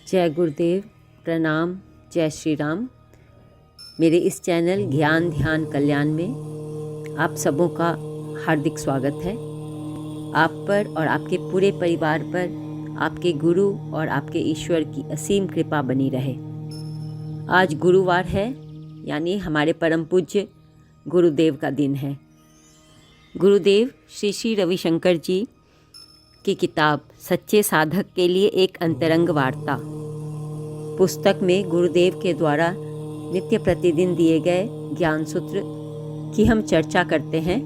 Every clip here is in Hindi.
जय गुरुदेव, प्रणाम, जय श्री राम। मेरे इस चैनल ज्ञान ध्यान कल्याण में आप सबों का हार्दिक स्वागत है। आप पर और आपके पूरे परिवार पर आपके गुरु और आपके ईश्वर की असीम कृपा बनी रहे। आज गुरुवार है, यानी हमारे परम पूज्य गुरुदेव का दिन है। गुरुदेव श्री श्री रविशंकर जी की किताब सच्चे साधक के लिए एक अंतरंग वार्ता पुस्तक में गुरुदेव के द्वारा नित्य प्रतिदिन दिए गए ज्ञान सूत्र की हम चर्चा करते हैं।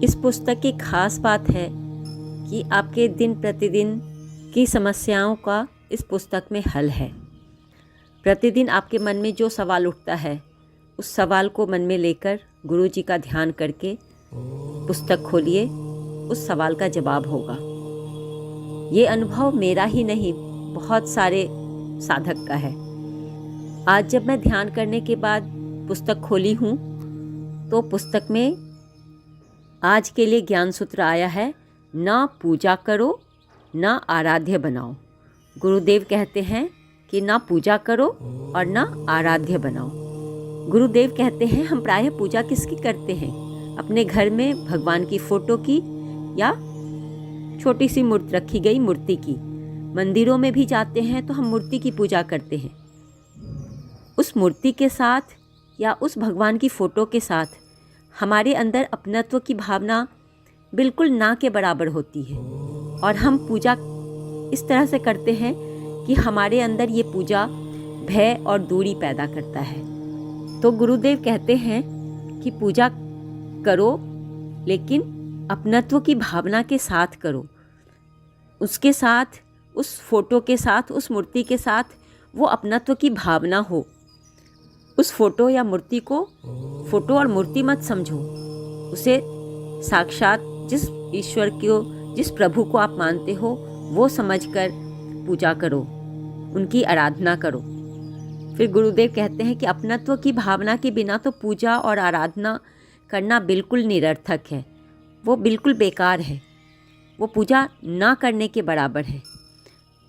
इस पुस्तक की खास बात है कि आपके दिन प्रतिदिन की समस्याओं का इस पुस्तक में हल है। प्रतिदिन आपके मन में जो सवाल उठता है, उस सवाल को मन में लेकर गुरु जी का ध्यान करके पुस्तक खोलिए, उस सवाल का जवाब होगा। ये अनुभव मेरा ही नहीं, बहुत सारे साधक का है। आज जब मैं ध्यान करने के बाद पुस्तक खोली हूँ तो पुस्तक में आज के लिए ज्ञान सूत्र आया है, ना पूजा करो ना आराध्य बनाओ। गुरुदेव कहते हैं कि ना पूजा करो और ना आराध्य बनाओ। गुरुदेव कहते हैं हम प्रायः पूजा किसकी करते हैं? अपने घर में भगवान की फ़ोटो की या छोटी सी मूर्ति रखी गई मूर्ति की। मंदिरों में भी जाते हैं तो हम मूर्ति की पूजा करते हैं। उस मूर्ति के साथ या उस भगवान की फ़ोटो के साथ हमारे अंदर अपनत्व की भावना बिल्कुल ना के बराबर होती है, और हम पूजा इस तरह से करते हैं कि हमारे अंदर ये पूजा भय और दूरी पैदा करता है। तो गुरुदेव कहते हैं कि पूजा करो, लेकिन अपनत्व की भावना के साथ करो। उसके साथ, उस फोटो के साथ, उस मूर्ति के साथ वो अपनत्व की भावना हो। उस फोटो या मूर्ति को फोटो और मूर्ति मत समझो, उसे साक्षात जिस ईश्वर को, जिस प्रभु को आप मानते हो, वो समझकर पूजा करो, उनकी आराधना करो। फिर गुरुदेव कहते हैं कि अपनत्व की भावना के बिना तो पूजा और आराधना करना बिल्कुल निरर्थक है, वो बिल्कुल बेकार है, वो पूजा ना करने के बराबर है।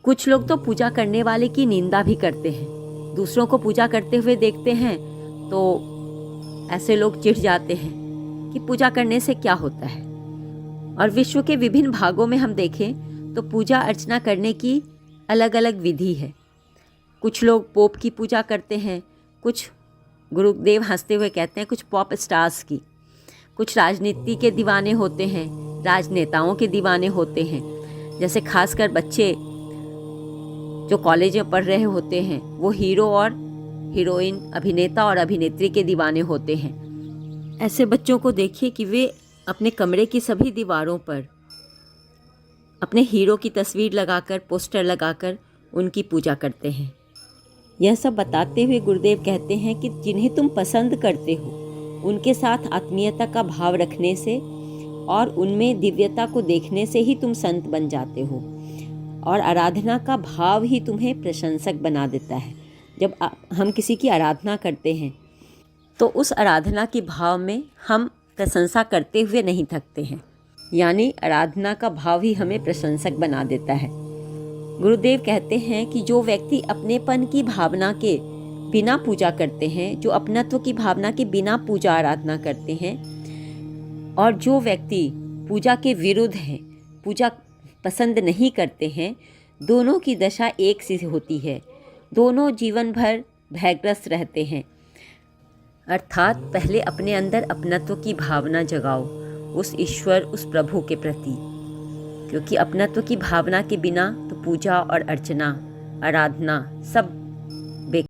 कुछ लोग तो पूजा करने वाले की निंदा भी करते हैं। दूसरों को पूजा करते हुए देखते हैं तो ऐसे लोग चिढ़ जाते हैं कि पूजा करने से क्या होता है। और विश्व के विभिन्न भागों में हम देखें तो पूजा अर्चना करने की अलग अलग विधि है। कुछ लोग पोप की पूजा करते हैं, कुछ, गुरुदेव हंसते हुए कहते हैं, कुछ पॉप स्टार्स की, कुछ राजनीति के दीवाने होते हैं, राजनेताओं के दीवाने होते हैं। जैसे खासकर बच्चे जो कॉलेज में पढ़ रहे होते हैं, वो हीरो और हीरोइन, अभिनेता और अभिनेत्री के दीवाने होते हैं। ऐसे बच्चों को देखिए कि वे अपने कमरे की सभी दीवारों पर अपने हीरो की तस्वीर लगाकर, पोस्टर लगाकर उनकी पूजा करते हैं। यह सब बताते हुए गुरुदेव कहते हैं कि जिन्हें तुम पसंद करते हो उनके साथ आत्मीयता का भाव रखने से और उनमें दिव्यता को देखने से ही तुम संत बन जाते हो, और आराधना का भाव ही तुम्हें प्रशंसक बना देता है। जब हम किसी की आराधना करते हैं तो उस आराधना के भाव में हम प्रशंसा करते हुए नहीं थकते हैं, यानी आराधना का भाव ही हमें प्रशंसक बना देता है। गुरुदेव कहते हैं कि जो व्यक्ति अपनेपन की भावना के बिना पूजा करते हैं, जो अपनत्व की भावना के बिना पूजा आराधना करते हैं, और जो व्यक्ति पूजा के विरुद्ध हैं, पूजा पसंद नहीं करते हैं, दोनों की दशा एक सी होती है। दोनों जीवन भर भयग्रस्त रहते हैं। अर्थात पहले अपने अंदर अपनत्व की भावना जगाओ उस ईश्वर, उस प्रभु के प्रति, क्योंकि अपनत्व की भावना के बिना तो पूजा और अर्चना, आराधना सब